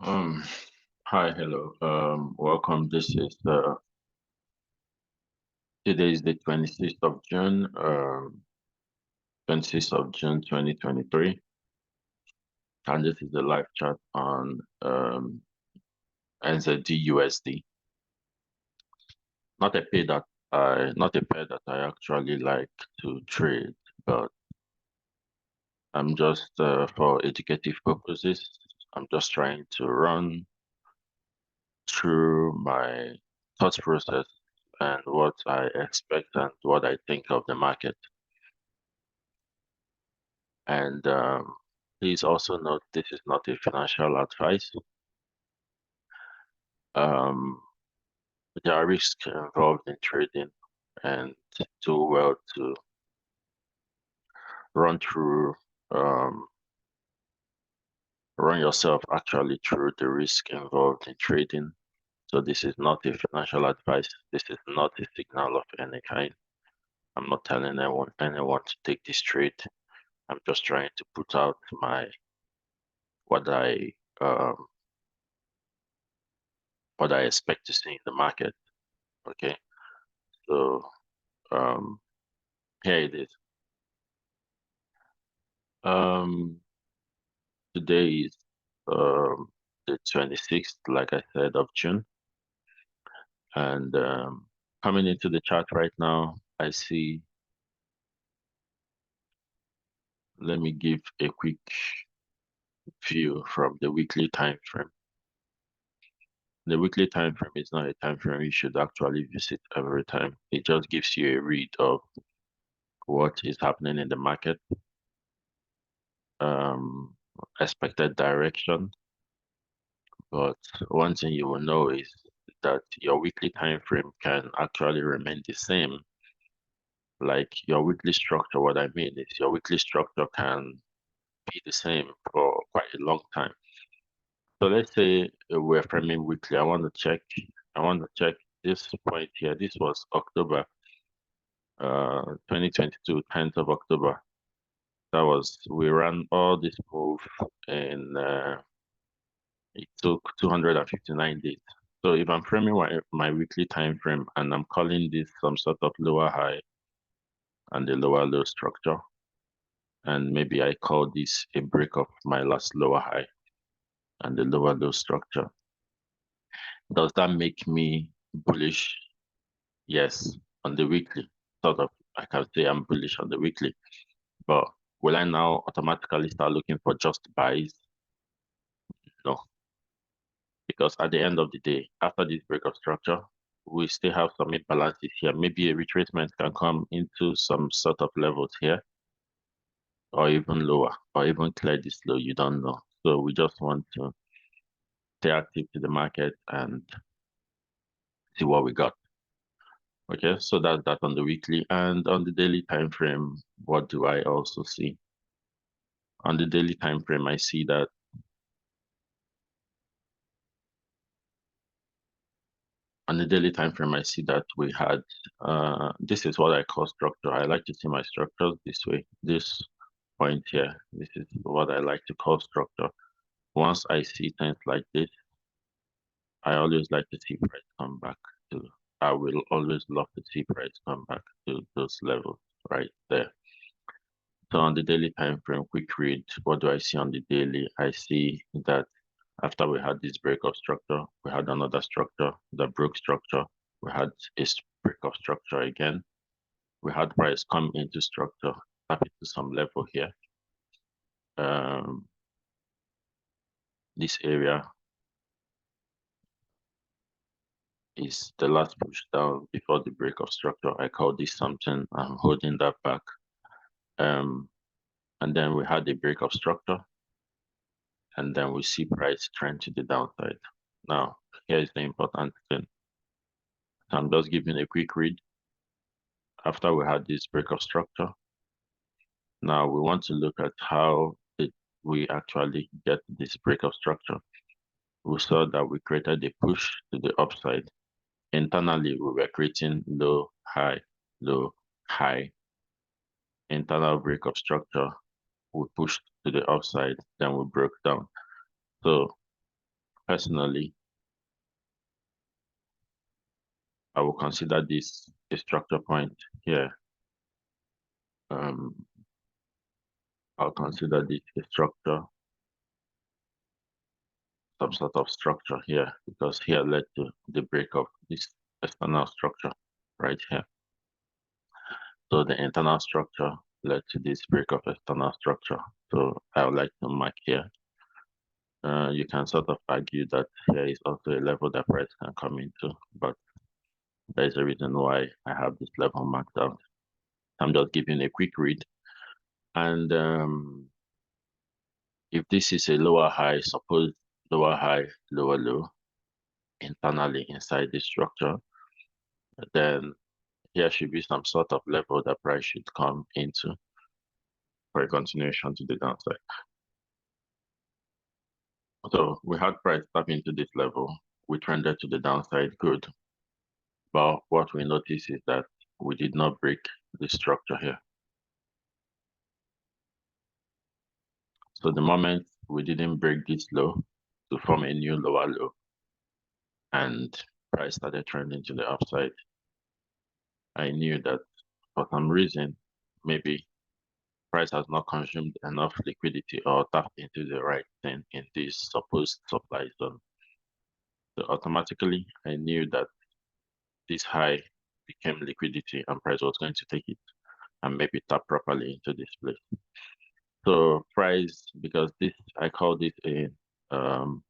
Um, Hi, hello. Welcome. Today is the 26th of June, 2023, and this is the live chat on NZD Not a pair that I actually like to trade, but I'm just for educative purposes. I'm just trying to run through my thought process and what I expect and what I think of the market. And please also note this is not a financial advice. Um, there are risks involved in trading, and do well to run through, um, run yourself actually through the risk involved in trading. So this is not a financial advice. This is not a signal of any kind. I'm not telling anyone to take this trade. I'm just trying to put out what I um, what I expect to see in the market. Okay, so um, here it is. Um, Today is the 26th, like I said, of June, and coming into the chart right now, I see. Let me give a quick view from the weekly time frame. The weekly time frame is not a time frame you should actually visit every time. It just gives you a read of what is happening in the market, um, expected direction. But one thing you will know is that your weekly time frame can actually remain the same. Like your weekly structure, what I mean is your weekly structure can be the same for quite a long time. So let's say we're framing weekly. I want to check this point here. This was October 2022, 10th of October. We ran all this move in it took 259 days. So if I'm framing my weekly time frame and I'm calling this some sort of lower high and a lower low structure, and maybe I call this a break of my last lower high and the lower low structure, does that make me bullish? Yes, on the weekly. Sort of, I can say I'm bullish on the weekly, but will I now automatically start looking for just buys? No, because at the end of the day, after this break of structure, we still have some imbalances here. Maybe a retracement can come into some sort of levels here, or even lower, or even clear this low. You don't know. So we just want to stay active to the market and see what we got. Okay, so that's that on the weekly. And on the daily time frame, what do I also see? On the daily time frame, I see that we had this is what I call structure. I like to see my structures this way. This point here, this is what I like to call structure. Once I see things like this, I always like to see price come back to, I will always love to see price come back to those levels right there. So on the daily time frame, quick read, what do I see on the daily? I see that after we had this break of structure, we had another structure that broke structure. We had a break of structure again. We had price come into structure, tap into some level here. This area is the last push down before the break of structure. I call this something. I'm holding that back. And then we had the break of structure, and then we see price trend to the downside. Now, here's the important thing. I'm just giving a quick read. After we had this break of structure, now we want to look at how did we actually get this break of structure. We saw that we created a push to the upside. Internally, we were creating low, high, low, high. Internal break of structure, we pushed to the upside, then we broke down. So personally, I will consider this a structure point here. I'll consider this a structure, some sort of structure here, because here led to the break of this external structure right here. So the internal structure led to this break of external structure. So I would like to mark here. You can sort of argue that here is also a level that price can come into, but there's a reason why I have this level marked out. I'm just giving a quick read. And if this is a lower high, suppose lower high, lower low, internally inside this structure, then here should be some sort of level that price should come into for a continuation to the downside. So we had price tap into this level, we trended to the downside, good. But what we notice is that we did not break the structure here. So the moment we didn't break this low to form a new lower low and price started trending to the upside, I knew that for some reason, maybe price has not consumed enough liquidity or tapped into the right thing in this supposed supply zone. So automatically, I knew that this high became liquidity and price was going to take it and maybe tap properly into this place. So price, because this, I call this a low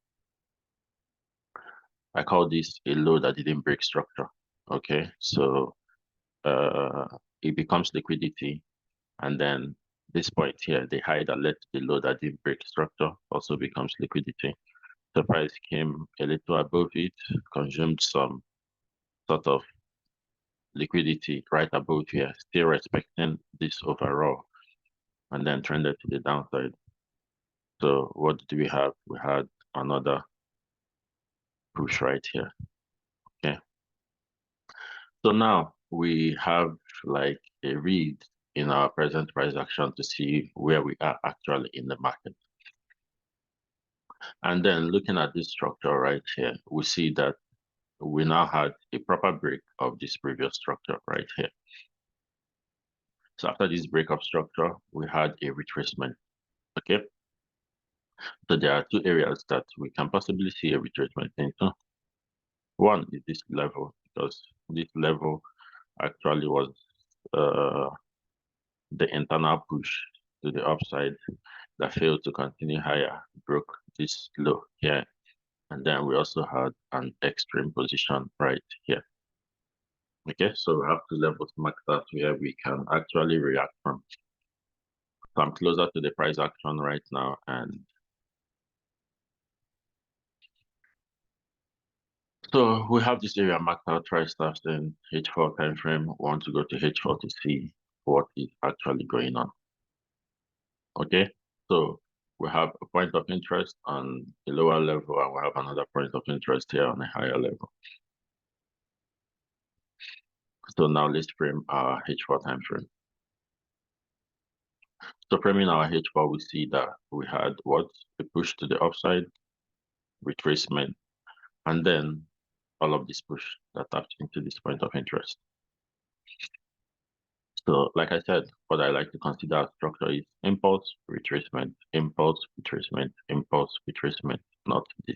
that didn't break structure. Okay, so it becomes liquidity, and then this point here, the high that led to the low that didn't break structure, also becomes liquidity. The price came a little above it, consumed some sort of liquidity right above here, still respecting this overall, and then trended to the downside. So what did we have? We had another push right here. Okay. So now we have like a read in our present price action to see where we are actually in the market. And then looking at this structure right here, we see that we now had a proper break of this previous structure right here. So after this break of structure, we had a retracement. Okay. So there are two areas that we can possibly see a retracement into. One is this level, because this level actually was the internal push to the upside that failed to continue higher, broke this low here. And then we also had an extreme position right here. Okay, so we have two levels marked out where we can actually react from. So I'm closer to the price action right now, and so we have this area marked out right starts in H4 time frame. We want to go to H4 to see what is actually going on. Okay, so we have a point of interest on the lower level, and we have another point of interest here on a higher level. So now let's frame our H4 time frame. So framing our H4, we see that we had what? A push to the upside, retracement, and then all of this push that tapped into this point of interest. So like I said, what I like to consider as structure is impulse, retracement, impulse, retracement, impulse, retracement, not this.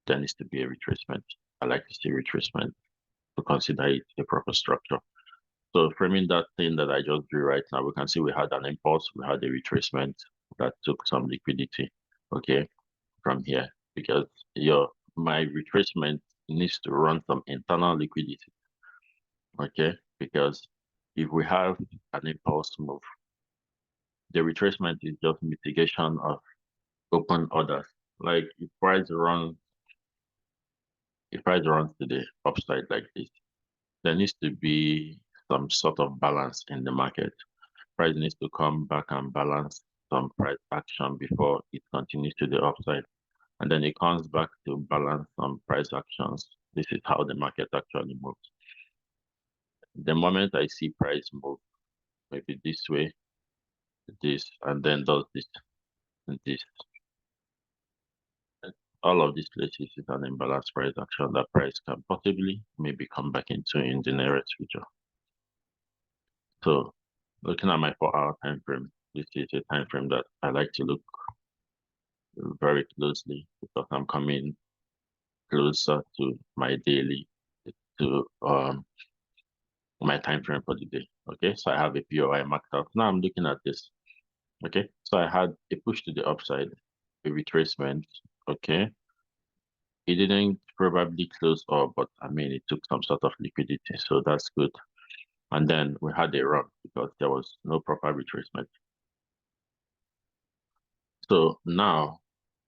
There needs to be a retracement. I like to see retracement to consider it a proper structure. So framing that thing that I just drew right now, we can see we had an impulse, we had a retracement that took some liquidity, okay, from here, because my retracement needs to run some internal liquidity, okay, because if we have an impulse move, the retracement is just mitigation of open orders. Like if price runs to the upside like this, there needs to be some sort of balance in the market. Price needs to come back and balance some price action before it continues to the upside. And then it comes back to balance some price actions. This is how the market actually moves. The moment I see price move, maybe this way, this, and then does this, and this, all of these places is an imbalanced price action. That price can possibly maybe come back into in the nearest future. So looking at my 4-hour time frame, this is a time frame that I like to look very closely because I'm coming closer to my daily, to my time frame for the day. Okay, so I have a POI marked out. Now I'm looking at this. Okay, so I had a push to the upside, a retracement. Okay, it didn't probably close up, but I mean, it took some sort of liquidity, so that's good. And then we had a run because there was no proper retracement. So now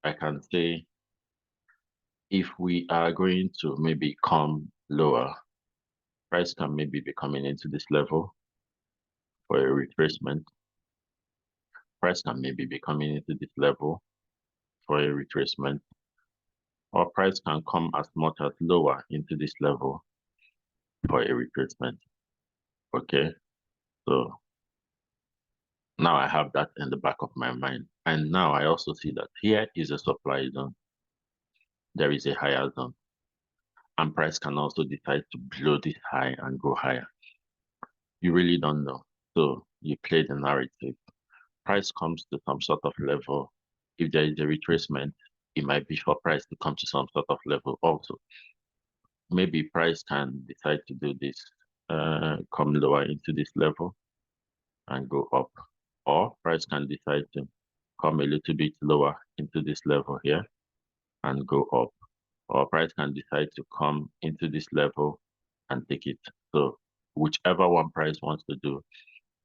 I can say if we are going to maybe come lower, price can maybe be coming into this level for a retracement. Price can maybe be coming into this level for a retracement, or price can come as much as lower into this level for a retracement. Okay, so now I have that in the back of my mind. And now I also see that here is a supply zone. There is a higher zone. And price can also decide to blow this high and go higher. You really don't know. So you play the narrative. Price comes to some sort of level. If there is a retracement, it might be for price to come to some sort of level also. Maybe price can decide to do this, come lower into this level and go up. Or price can decide to come a little bit lower into this level here and go up. Or price can decide to come into this level and take it. So whichever one price wants to do,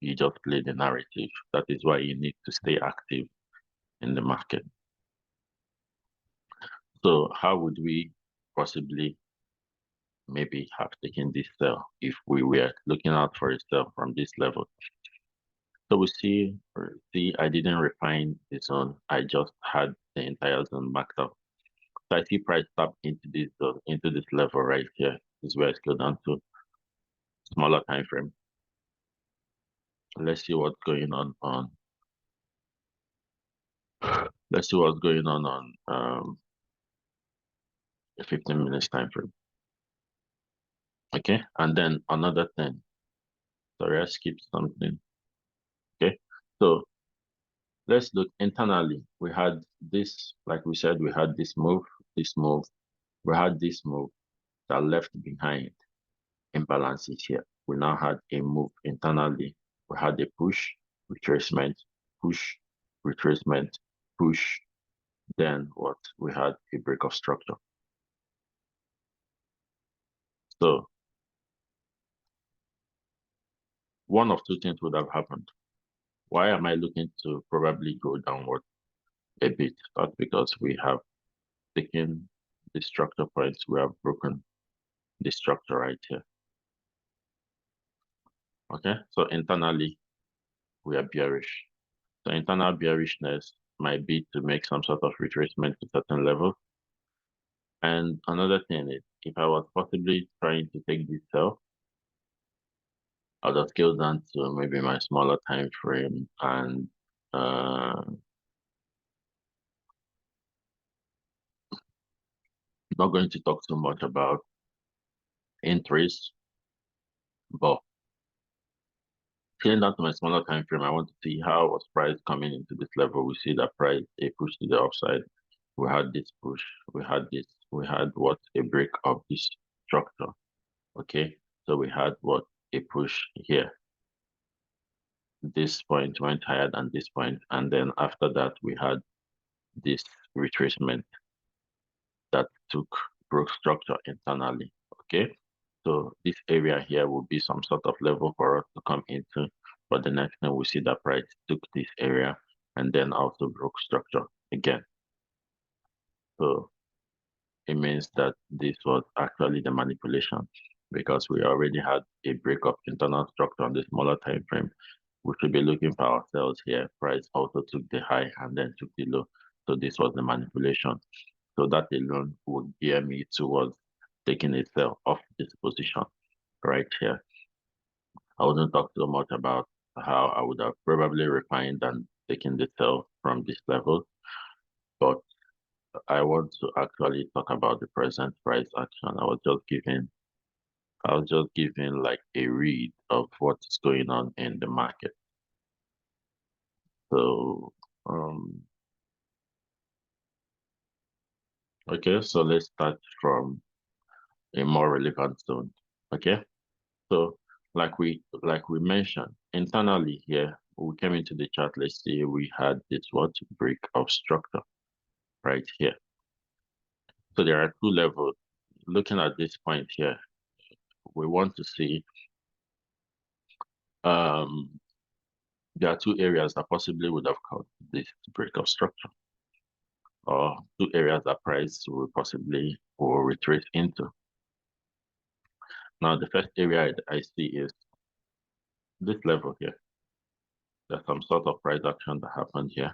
you just play the narrative. That is why you need to stay active in the market. So how would we possibly maybe have taken this sell if we were looking out for a sell from this level? So we see, I didn't refine the zone. I just had the entire zone marked up. So I see price tap into this zone, into this level right here. This is where I go down to smaller time frame. Let's see what's going on. Let's see what's going on the 15 minutes time frame. Okay, and then another thing. Sorry, I skipped something. Okay, so let's look internally. We had this, like we said, we had this move, we had this move that left behind imbalances here. We now had a move internally. We had a push, retracement, push, retracement, push. Then what? We had a break of structure. So one of two things would have happened. Why am I looking to probably go downward a bit? That's because we have taken the structure points, we have broken the structure right here. Okay, so internally we are bearish. So internal bearishness might be to make some sort of retracement to certain level. And another thing is, if I was possibly trying to take this sell, I'll just scale down to maybe my smaller time frame and not going to talk too much about entries, but scaling down to my smaller time frame, I want to see how was price coming into this level. We see that price a push to the upside. We had this push, we had this, we had what a break of this structure. Okay, so we had what a push here. This point went higher than this point, and then after that we had this retracement that broke structure internally. Okay, so this area here will be some sort of level for us to come into. But the next thing we see that price took this area and then also broke structure again. So it means that this was actually the manipulation because we already had a break of internal structure on the smaller time frame. We should be looking for ourselves here. Price also took the high and then took the low. So this was the manipulation. So that alone would gear me towards taking a sell off this position right here. I wouldn't talk so much about how I would have probably refined and taken the sell from this level, but I want to actually talk about the present price action. I was just giving like a read of what's going on in the market. So, okay, so let's start from a more relevant zone. Okay, so like we mentioned internally here, we came into the chart. Let's see, we had this what break of structure right here. So there are two levels. Looking at this point here, we want to see um there are two areas that possibly would have caused this break of structure, or two areas that price will possibly or retrace into. Now, the first area I see is this level here. There's some sort of price action that happened here.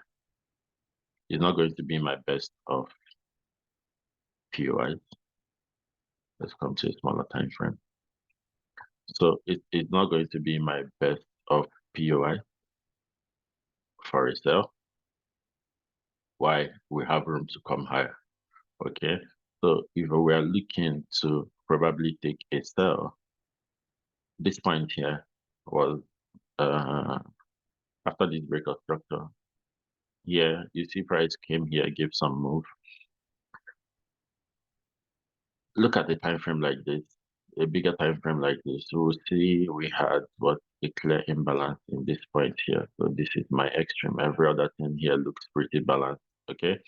It's not going to be my best of POIs. Let's come to a smaller time frame. So it's not going to be my best of POI for a sell. Why? We have room to come higher. Okay. So if we are looking to probably take a sell, this point here was after this break of structure. Yeah, you see price came here, gave some move. Look at the time frame like this, a bigger time frame like this. We will see we had what a clear imbalance in this point here. So this is my extreme. Every other thing here looks pretty balanced. Okay.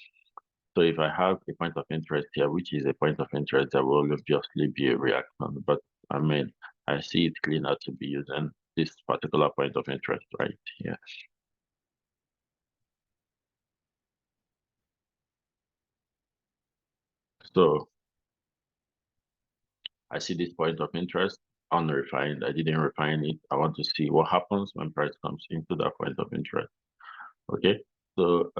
So if I have a point of interest here, which is a point of interest, there will obviously be a reaction. But I mean, I see it cleaner to be using this particular point of interest right here. So I see this point of interest unrefined. I didn't refine it. I want to see what happens when price comes into that point of interest. Okay. So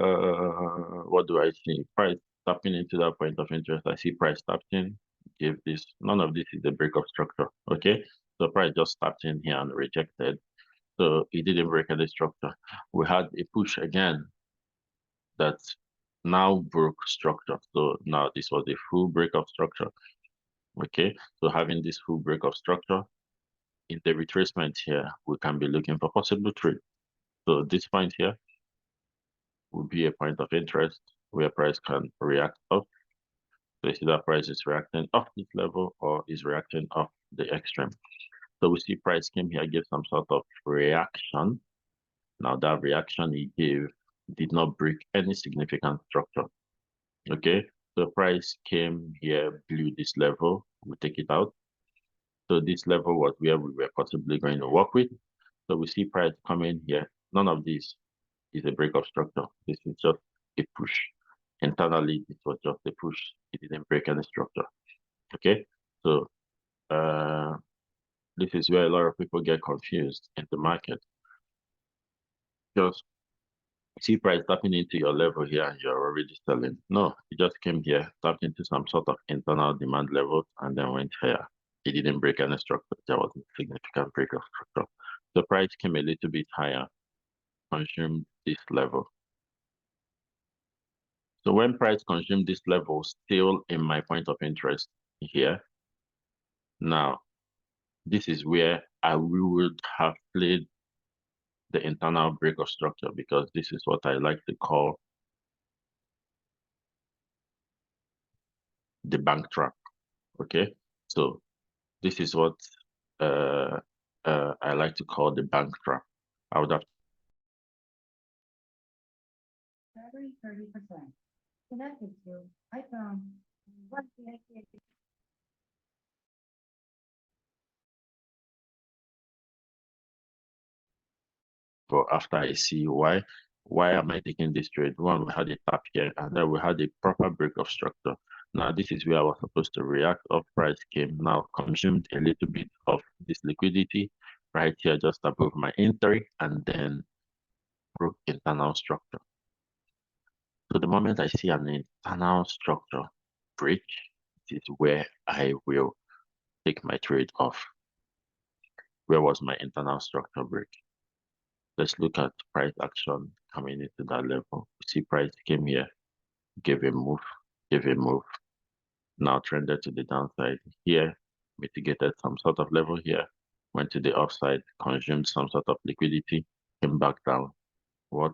what do I see? Price tapping into that point of interest. I see price tapped in. Give this, none of this is a break of structure. Okay. So price just tapped in here and rejected. So it didn't break any structure. We had a push again that now broke structure. So now this was a full break of structure. Okay. So having this full break of structure, in the retracement here, we can be looking for possible trade. So this point here would be a point of interest where price can react up. So you see that price is reacting off this level or is reacting off the extreme. So we see price came here, gave some sort of reaction. Now that reaction he gave did not break any significant structure. Okay, so price came here, blew this level, we take it out. So this level was where we were possibly going to work with. So we see price coming here. None of this is a break of structure. This is just a push. Internally, this was just a push. It didn't break any structure. Okay, so uh, this is where a lot of people get confused in the market. Just see price tapping into your level here and you're already selling. No, it just came here, tapped into some sort of internal demand level and then went higher. It didn't break any structure. There was a significant break of structure. The price came a little bit higher, consumed this level. So when price consumed this level, still in my point of interest here, now this is where I would have played the internal break of structure because this is what I like to call the bank trap. Okay, so this is what uh, I like to call the bank trap. I would have 30%. Connected to iPhone. But after I see why am I taking this trade? One, we had a tap here, and then we had a proper break of structure. Now, this is where I was supposed to react. Up price came now, consumed a little bit of this liquidity right here, just above my entry, and then broke internal structure. So the moment I see an internal structure break, this is where I will take my trade off. Where was my internal structure break? Let's look at price action coming into that level. You see price came here, gave a move. gave a move, now trended to the downside here, mitigated some sort of level here, went to the upside, consumed some sort of liquidity, came back down. What?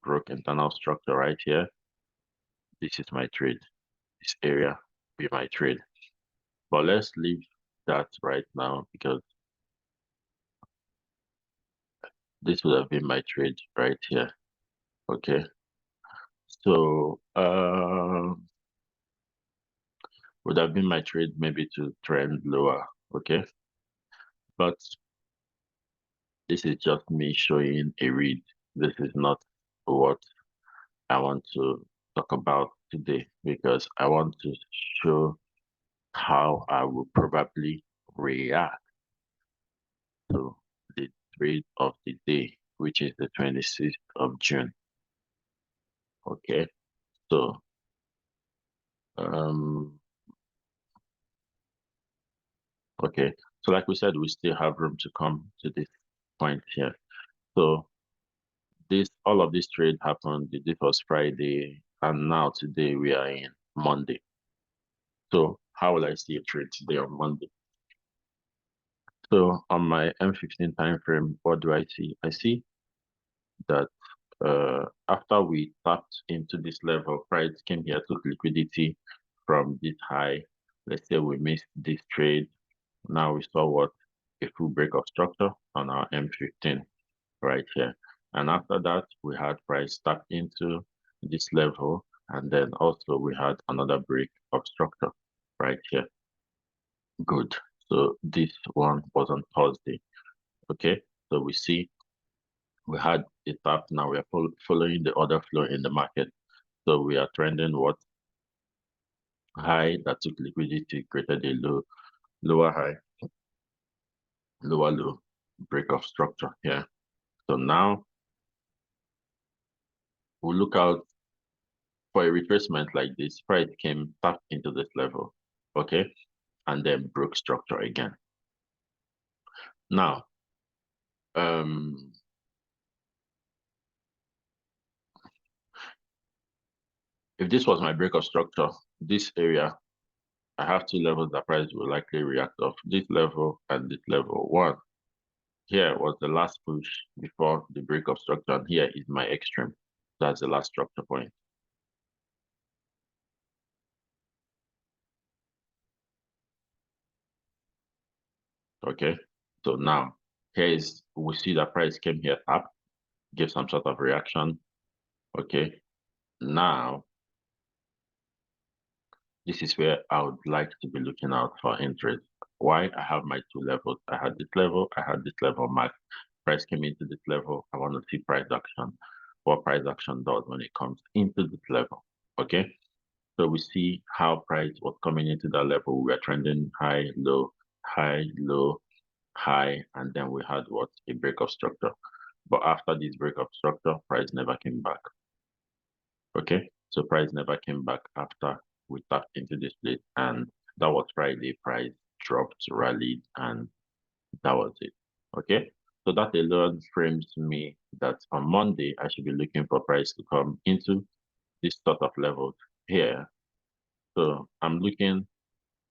Broke internal structure right here. This is my trade. This area be my trade. But let's leave that right now because this would have been my trade right here. Okay. So would have been my trade maybe to trend lower. Okay. But this is just me showing a read. This is not what I want to talk about today because I want to show how I will probably react to the trade of the day, which is the 26th of June. Okay, so um okay, so like we said, we still have room to come to this point here. So this all of this trade happened. This was Friday, and now today we are in Monday. So how will I see a trade today on Monday? So on my M15 time frame, what do I see? I see that after we tapped into this level, price came here, took liquidity from this high. Let's say we missed this trade. Now we saw what? A full break of structure on our M15 right here. And after that, we had price tap into this level. And then also we had another break of structure right here. Good. So this one was on Thursday. Okay. So we see we had a tap. Now we are following the order flow in the market. So we are trending what? High that took liquidity, created a lower high, lower low, break of structure here. So now we look out for a retracement like this. Price came back into this level, okay, and then broke structure again. Now, if this was my break of structure, this area, I have two levels that price will likely react off. This level and this level. One, here was the last push before the break of structure, and here is my extreme. That's the last structure point. Okay, so now here is we see that price came here up, give some sort of reaction. Okay, now this is where I would like to be looking out for interest. Why? I have my two levels. I had this level, I had this level marked. Price came into this level. I want to see price action. What price action does when it comes into this level. Okay. So we see how price was coming into that level. We were trending high, low, high, low, high, and then we had what? A break of structure. But after this break of structure, price never came back. Okay, so price never came back after we tapped into this place, and that was Friday. Price dropped, rallied, and that was it. Okay, so that alone frames me that on Monday I should be looking for price to come into this sort of level here. So I'm looking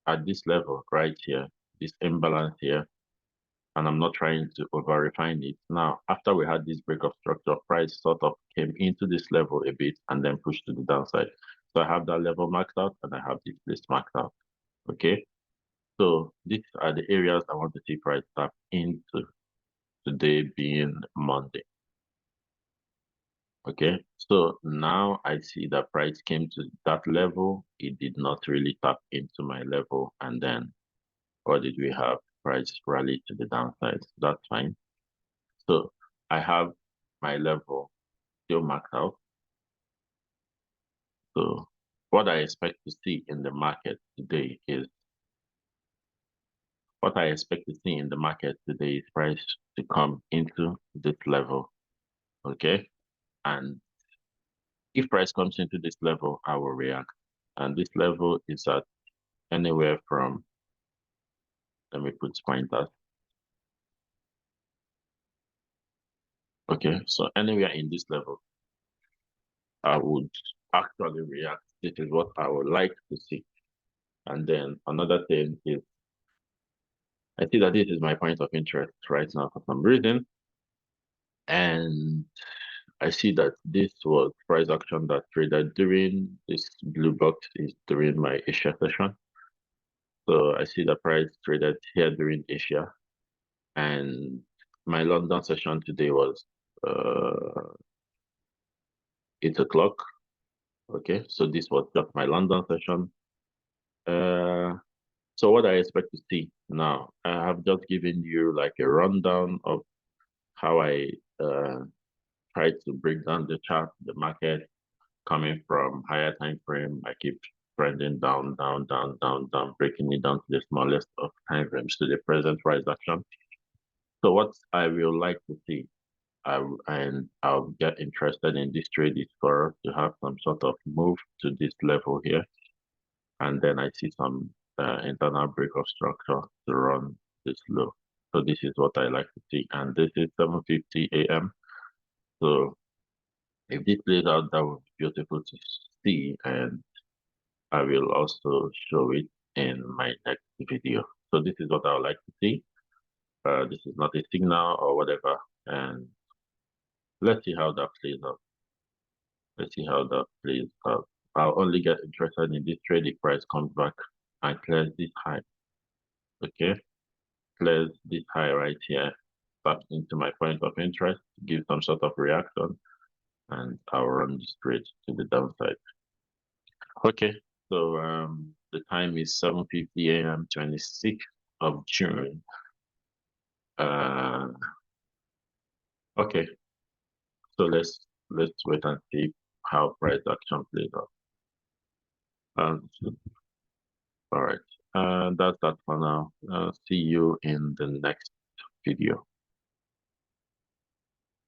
at this level right here, this imbalance here, and I'm not trying to over refine it. Now, after we had this break of structure, price sort of came into this level a bit and then pushed to the downside. So I have that level marked out and I have this place marked out. Okay. So these are the areas I want to see price tap into today being Monday. Okay. So now I see that price came to that level. It did not really tap into my level. And then what did we have? Price rally to the downside. That's fine. So I have my level still marked out. So what I expect to see in the market today is what I expect to see in the market today is price to come into this level. Okay. And if price comes into this level, I will react. And this level is at anywhere from, let me put pointers. Okay. So anywhere in this level, I would actually react. This is what I would like to see. And then another thing is I see that this is my point of interest right now for some reason. And I see that this was price action that traded during this blue box is during my Asia session. So I see the price traded here during Asia. And my London session today was 8 o'clock. Okay, so this was just my London session. So what I expect to see now, I have just given you like a rundown of how I try to break down the chart, the market coming from higher time frame. I keep trending down, down, down, down, down, breaking it down to the smallest of time frames to the present price action. So what I will like to see, and I'll get interested in this trade is for to have some sort of move to this level here, and then I see some internal break of structure to run this low. So this is what I like to see, and this is 7:50 a.m. So if this plays out, that would be beautiful to see, and I will also show it in my next video. So this is what I would like to see. This is not a signal or whatever, and let's see how that plays out. Let's see how that plays out. I'll only get interested in this trade if price comes back and clears this high. Okay, clears this high right here back into my point of interest, give some sort of reaction, and I'll run this trade to the downside. Okay, so the time is 7:50 a.m. 26th of June. Okay, so let's wait and see how price action plays out. All right, that's that for now. See you in the next video.